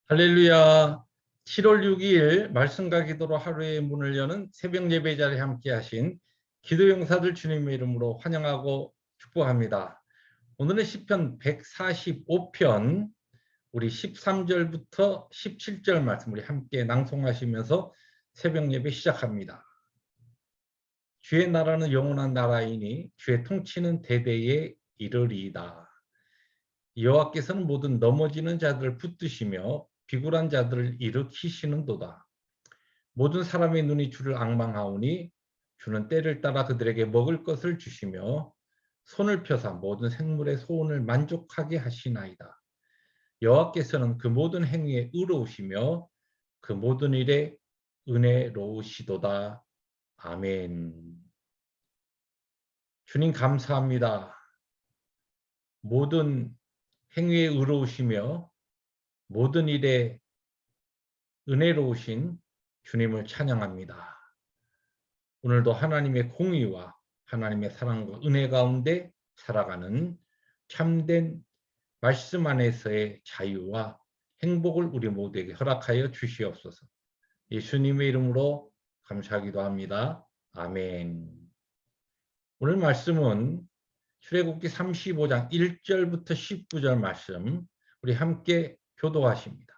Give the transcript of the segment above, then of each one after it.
할렐루야. 7월 6일 말씀과 기도로 하루의 문을 여는 새벽 예배 자리에 함께 하신 기도 용사들 주님의 이름으로 환영하고 축복합니다. 오늘은 시편 145편 우리 13절부터 17절 말씀 우리 함께 낭송하시면서 새벽 예배 시작합니다. 주의 나라는 영원한 나라이니 주의 통치는 대대에 이르리이다. 여호와께서는 모든 넘어지는 자들을 붙드시며 비굴한 자들을 일으키시는도다. 모든 사람의 눈이 주를 앙망하오니 주는 때를 따라 그들에게 먹을 것을 주시며 손을 펴사 모든 생물의 소원을 만족하게 하시나이다. 여호와께서는 그 모든 행위에 의로우시며 그 모든 일에 은혜로우시도다. 아멘. 주님 감사합니다. 모든 행위에 의로우시며 모든 일에 은혜로우신 주님을 찬양합니다. 오늘도 하나님의 공의와 하나님의 사랑과 은혜 가운데 살아가는 참된 말씀 안에서의 자유와 행복을 우리 모두에게 허락하여 주시옵소서. 예수님의 이름으로 감사하기도 합니다. 아멘. 오늘 말씀은 출애굽기 35장 1절부터 19절 말씀 우리 함께 교도하십니다.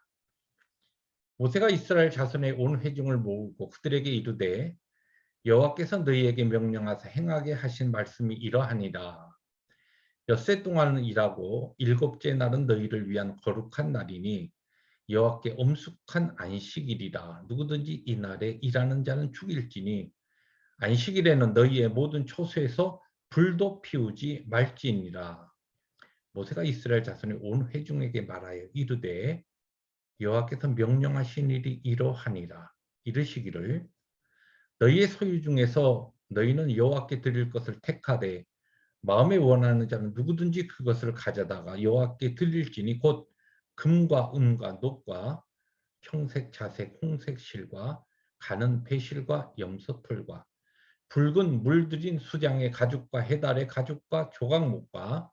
모세가 이스라엘 자손의 온 회중을 모으고 그들에게 이르되 여호와께서 너희에게 명령하사 행하게 하신 말씀이 이러하니라. 엿새 동안은 일하고 일곱째 날은 너희를 위한 거룩한 날이니 여호와께 엄숙한 안식일이라. 누구든지 이 날에 일하는 자는 죽일지니 안식일에는 너희의 모든 초소에서 불도 피우지 말지니라. 모세가 이스라엘 자손의 온 회중에게 말하여 이르되 여호와께서 명령하신 일이 이러하니라. 이르시기를 너희의 소유 중에서 너희는 여호와께 드릴 것을 택하되 마음에 원하는 자는 누구든지 그것을 가져다가 여호와께 드릴지니 곧 금과 은과 녹과 청색 자색 홍색 실과 가는 배실과 염소털과 붉은 물들인 수장의 가죽과 해달의 가죽과 조각목과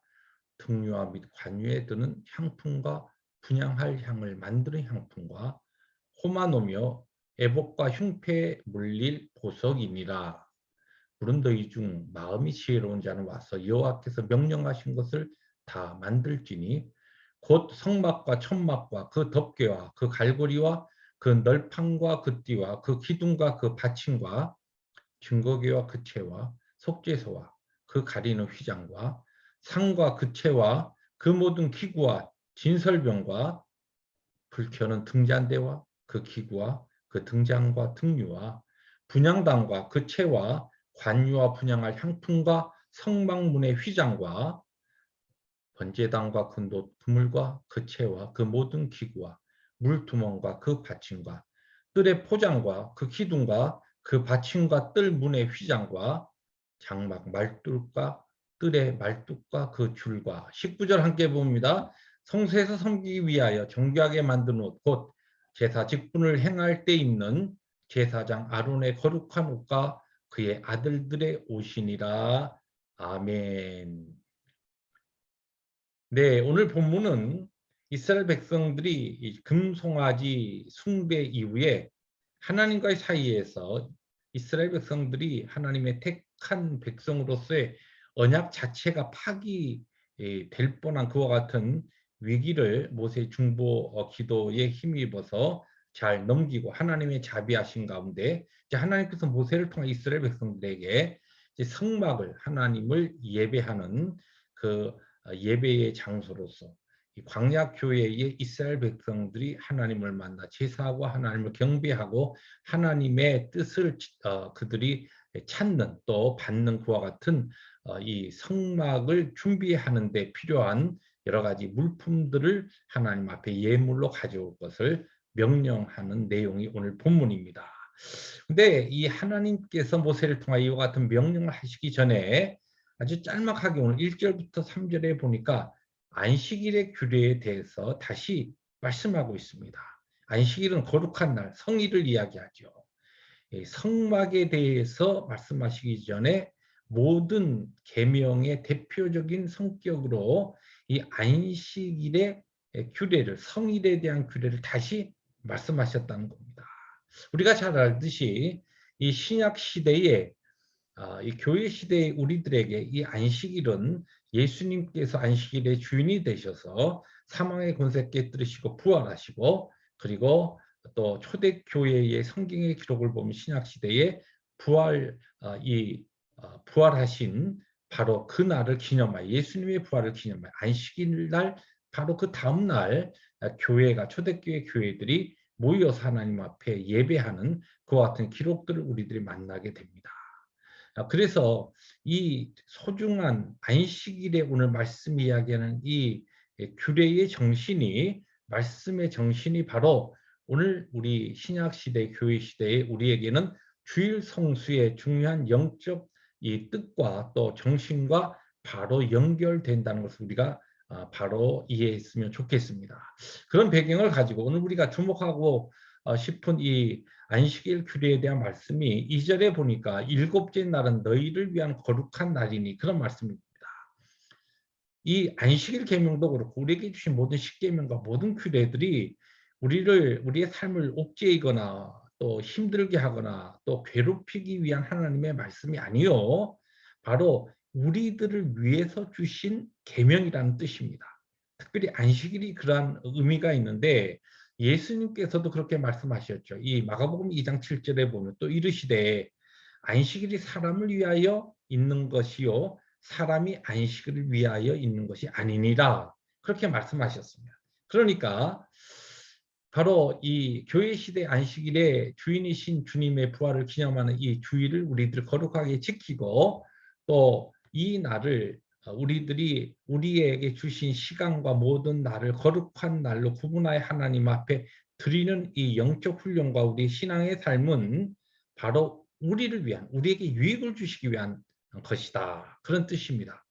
등유와 및 관유에 드는 향품과 분향할 향을 만드는 향품과 호마노며 애복과 흉패에 물릴 보석이니라. 물은 너희 중 마음이 지혜로운 자는 와서 여호와께서 명령하신 것을 다 만들지니 곧 성막과 천막과 그 덮개와 그 갈고리와 그 널판과 그 띠와 그 기둥과 그 받침과 증거기와 그 채와 속죄소와 그 가리는 휘장과 상과 그 채와 그 모든 기구와 진설병과 불켜는 등잔대와 그 기구와 그 등잔과 등유와 분향단과 그 채와 관유와 분향할 향품과 성막문의 휘장과 번제단과 그 그물과 그 채와 그 모든 기구와 물두멍과 그 받침과 뜰의 포장과 그 기둥과 그 받침과 뜰 문의 휘장과 장막 말뚝과 뜰의 말뚝과 그 줄과 19절 함께 봅니다. 성소에서 섬기기 위하여 정교하게 만든 옷 곧 제사 직분을 행할 때 입는 제사장 아론의 거룩한 옷과 그의 아들들의 옷이니라. 아멘. 네, 오늘 본문은 이스라엘 백성들이 이 금송아지 숭배 이후에 하나님과의 사이에서 이스라엘 백성들이 하나님의 택한 백성으로서의 언약 자체가 파기될 뻔한 그와 같은 위기를 모세의 중보 기도에 힘입어서 잘 넘기고 하나님의 자비하신 가운데 이제 하나님께서 모세를 통해 이스라엘 백성들에게 이제 성막을 하나님을 예배하는 그 예배의 장소로서 광야 교회의 이스라엘 백성들이 하나님을 만나 제사하고 하나님을 경배하고 하나님의 뜻을 그들이 찾는 또 받는 그와 같은 이 성막을 준비하는 데 필요한 여러 가지 물품들을 하나님 앞에 예물로 가져올 것을 명령하는 내용이 오늘 본문입니다. 근데 이 하나님께서 모세를 통하여 이와 같은 명령을 하시기 전에 아주 짤막하게 오늘 1절부터 3절에 보니까 안식일의 규례에 대해서 다시 말씀하고 있습니다. 안식일은 거룩한 날, 성일을 이야기하죠. 성막에 대해서 말씀하시기 전에 모든 계명의 대표적인 성격으로 이 안식일의 규례를, 성일에 대한 규례를 다시 말씀하셨다는 겁니다. 우리가 잘 알듯이 이 신약 시대에 이 교회 시대의 우리들에게 이 안식일은 예수님께서 안식일의 주인이 되셔서 사망의 권세 깨뜨리시고 부활하시고, 그리고 또 초대교회의 성경의 기록을 보면 신약 시대에 부활하신 바로 그 날을 기념하여, 예수님의 부활을 기념하여 안식일 날 바로 그 다음 날 교회가, 초대교회 교회들이 모여서 하나님 앞에 예배하는 그와 같은 기록들을 우리들이 만나게 됩니다. 그래서 이 소중한 안식일에 오늘 말씀 이야기하는 이 규례의 정신이, 말씀의 정신이 바로 오늘 우리 신약 시대, 교회 시대에 우리에게는 주일 성수의 중요한 영적 이 뜻과 또 정신과 바로 연결된다는 것을 우리가 바로 이해했으면 좋겠습니다. 그런 배경을 가지고 오늘 우리가 주목하고 싶은 이 안식일 규례에 대한 말씀이 2절에 보니까 일곱째 날은 너희를 위한 거룩한 날이니, 그런 말씀입니다. 이 안식일 계명도 그렇고 우리에게 주신 모든 십계명과 모든 규례들이 우리의 삶을 옥죄이거나 또 힘들게 하거나 또 괴롭히기 위한 하나님의 말씀이 아니요, 바로 우리들을 위해서 주신 계명이라는 뜻입니다. 특별히 안식일이 그러한 의미가 있는데 예수님께서도 그렇게 말씀하셨죠. 이 마가복음 2장 7절에 보면 또 이르시되 안식일이 사람을 위하여 있는 것이요 사람이 안식일을 위하여 있는 것이 아니니라, 그렇게 말씀하셨습니다. 그러니까 바로 이 교회 시대 안식일에 주인이신 주님의 부활을 기념하는 이 주일을 우리들 거룩하게 지키고, 또 이 날을 우리들이 우리에게 주신 시간과 모든 날을 거룩한 날로 구분하여 하나님 앞에 드리는 이 영적 훈련과 우리 신앙의 삶은 바로 우리를 위한, 우리에게 유익을 주시기 위한 것이다, 그런 뜻입니다.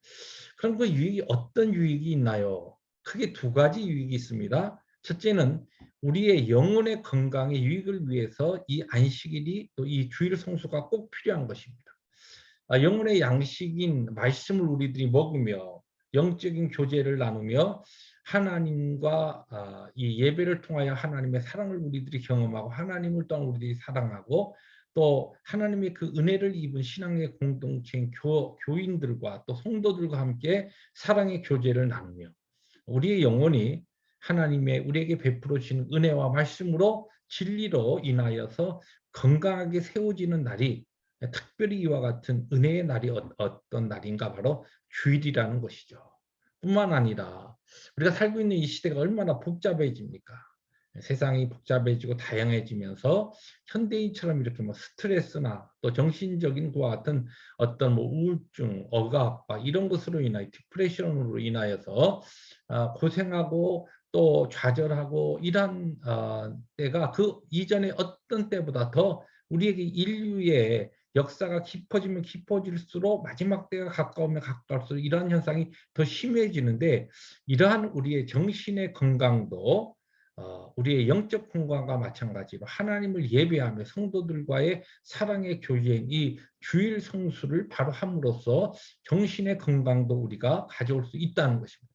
그럼 그 유익이 어떤 유익이 있나요? 크게 두 가지 유익이 있습니다. 첫째는 우리의 영혼의 건강의 유익을 위해서 이 안식일이, 또 이 주일 성수가 꼭 필요한 것입니다. 영혼의 양식인 말씀을 우리들이 먹으며 영적인 교제를 나누며 하나님과 이 예배를 통하여 하나님의 사랑을 우리들이 경험하고, 하나님을 또한 우리들이 사랑하고, 또 하나님의 그 은혜를 입은 신앙의 공동체인 교인들과 또 성도들과 함께 사랑의 교제를 나누며 우리의 영혼이 하나님의 우리에게 베풀어 주신 은혜와 말씀으로 진리로 인하여서 건강하게 세워지는 날이, 특별히 이와 같은 은혜의 날이 어떤 날인가, 바로 주일이라는 것이죠. 뿐만 아니라 우리가 살고 있는 이 시대가 얼마나 복잡해집니까? 세상이 복잡해지고 다양해지면서 현대인처럼 이렇게 뭐 스트레스나 또 정신적인 것과 같은 어떤 뭐 우울증, 억압 이런 것으로 인하여, 디프레션으로 인하여서 고생하고 또 좌절하고 이런 때가 그 이전에 어떤 때보다 더 우리에게 인류의 역사가 깊어지면 깊어질수록 마지막 때가 가까우면 가까울수록 이러한 현상이 더 심해지는데, 이러한 우리의 정신의 건강도 우리의 영적 건강과 마찬가지로 하나님을 예배하며 성도들과의 사랑의 교제인 이 주일 성수를 바로 함으로써 정신의 건강도 우리가 가져올 수 있다는 것입니다.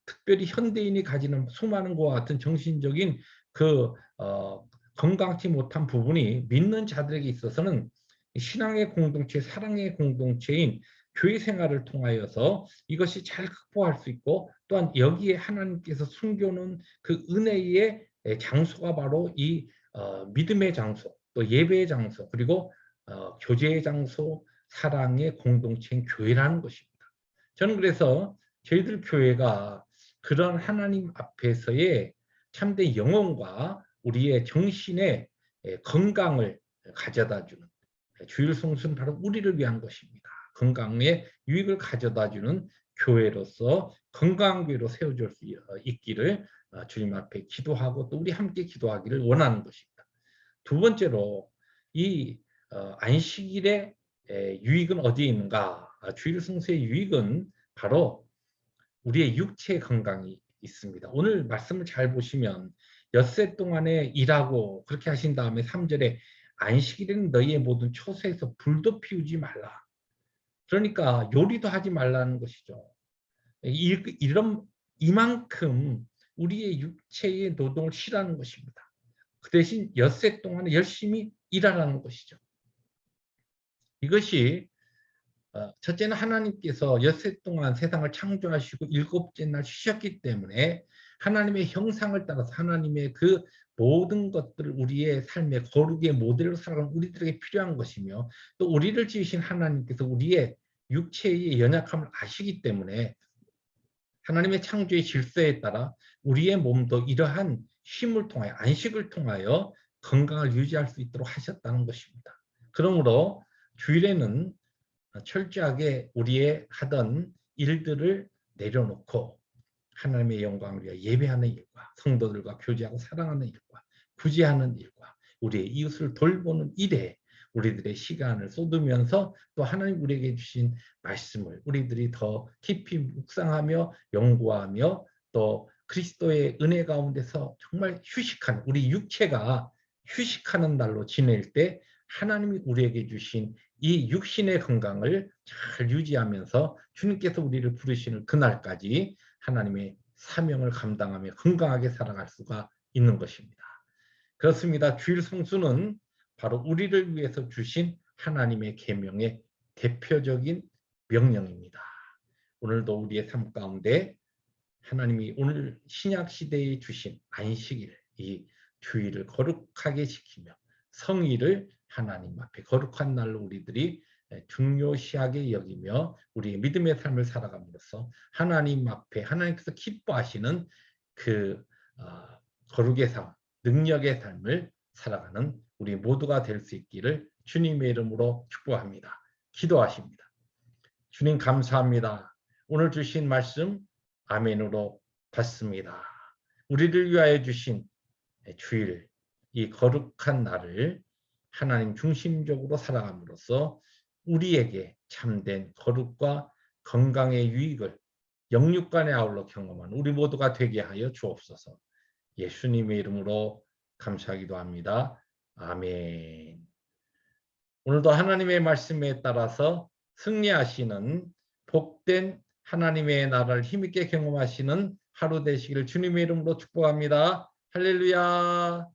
특별히 현대인이 가지는 수많은 것과 같은 정신적인 그 건강치 못한 부분이 믿는 자들에게 있어서는 신앙의 공동체, 사랑의 공동체인 교회 생활을 통하여서 이것이 잘 극복할 수 있고, 또한 여기에 하나님께서 숨겨놓은 그 은혜의 장소가 바로 이 믿음의 장소, 또 예배의 장소, 그리고 교제의 장소, 사랑의 공동체인 교회라는 것입니다. 저는 그래서 저희들 교회가 그런 하나님 앞에서의 참된 영혼과 우리의 정신의 건강을 가져다주는, 주일 성수는 바로 우리를 위한 것입니다. 건강의 유익을 가져다주는 교회로서 건강한 교회로 세워질 수 있기를 주님 앞에 기도하고 또 우리 함께 기도하기를 원하는 것입니다. 두 번째로 이 안식일의 유익은 어디에 있는가? 주일 성수의 유익은 바로 우리의 육체의 건강이 있습니다. 오늘 말씀을 잘 보시면 엿새 동안에 일하고 그렇게 하신 다음에 3절에 안식일에는 너희의 모든 처소에서 불도 피우지 말라. 그러니까 요리도 하지 말라는 것이죠. 이만큼 우리의 육체의 노동을 싫어하는 것입니다. 그 대신 엿새 동안에 열심히 일하라는 것이죠. 이것이 첫째는 하나님께서 엿새 동안 세상을 창조하시고 일곱째 날 쉬셨기 때문에 하나님의 형상을 따라서 하나님의 그 모든 것들을 우리의 삶의 거룩의 모델로 살아가는 우리들에게 필요한 것이며, 또 우리를 지으신 하나님께서 우리의 육체의 연약함을 아시기 때문에 하나님의 창조의 질서에 따라 우리의 몸도 이러한 쉼을 통하여, 안식을 통하여 건강을 유지할 수 있도록 하셨다는 것입니다. 그러므로 주일에는 철저하게 우리의 하던 일들을 내려놓고 하나님의 영광을 위하여 예배하는 일과 성도들과 교제하고 사랑하는 일과 구제하는 일과 우리의 이웃을 돌보는 일에 우리들의 시간을 쏟으면서 또 하나님 우리에게 주신 말씀을 우리들이 더 깊이 묵상하며 연구하며 또 그리스도의 은혜 가운데서 정말 휴식하는, 우리 육체가 휴식하는 날로 지낼 때 하나님이 우리에게 주신 이 육신의 건강을 잘 유지하면서 주님께서 우리를 부르시는 그날까지 하나님의 사명을 감당하며 건강하게 살아갈 수가 있는 것입니다. 그렇습니다. 주일 성수는 바로 우리를 위해서 주신 하나님의 계명의 대표적인 명령입니다. 오늘도 우리의 삶 가운데 하나님이 오늘 신약 시대에 주신 안식일, 이 주일을 거룩하게 지키며 성일을 하나님 앞에 거룩한 날로 우리들이 중요시하게 여기며 우리의 믿음의 삶을 살아감으로써 하나님 앞에 하나님께서 기뻐하시는 그 거룩의 삶, 능력의 삶을 살아가는 우리 모두가 될 수 있기를 주님의 이름으로 축복합니다. 기도하십니다. 주님 감사합니다. 오늘 주신 말씀 아멘으로 받습니다. 우리를 위하여 주신 주일, 이 거룩한 날을 하나님 중심적으로 살아감으로써 우리에게 참된 거룩과 건강의 유익을 영육간에 아울러 경험하는 우리 모두가 되게 하여 주옵소서. 예수님의 이름으로 감사하기도 합니다. 아멘. 오늘도 하나님의 말씀에 따라서 승리하시는 복된 하나님의 나라를 힘있게 경험하시는 하루 되시기를 주님의 이름으로 축복합니다. 할렐루야.